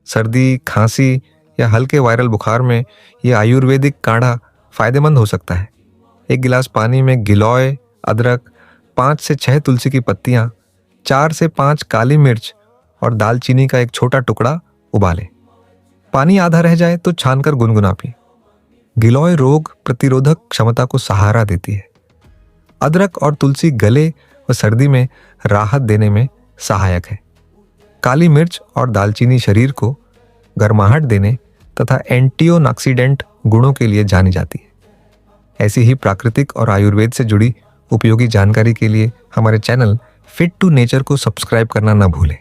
सर्दी, खांसी या हल्के वायरल बुखार में ये आयुर्वेदिक काढ़ा फायदेमंद हो सकता है। एक गिलास पानी में गिलोय, अदरक, 5 से 6 तुलसी की पत्तियां, 4 से 5 काली मिर्च और दालचीनी का एक छोटा टुकड़ा उबालें। पानी आधा रह जाए तो छानकर गुनगुना पिए। गिलोय रोग प्रतिरोधक क्षमता को सहारा देती है। अदरक और तुलसी गले व सर्दी में राहत देने में सहायक है। काली मिर्च और दालचीनी शरीर को गर्माहट देने तथा एंटीओक्सीडेंट गुणों के लिए जानी जाती है। ऐसी ही प्राकृतिक और आयुर्वेद से जुड़ी उपयोगी जानकारी के लिए हमारे चैनल फिट टू नेचर को सब्सक्राइब करना न भूलें।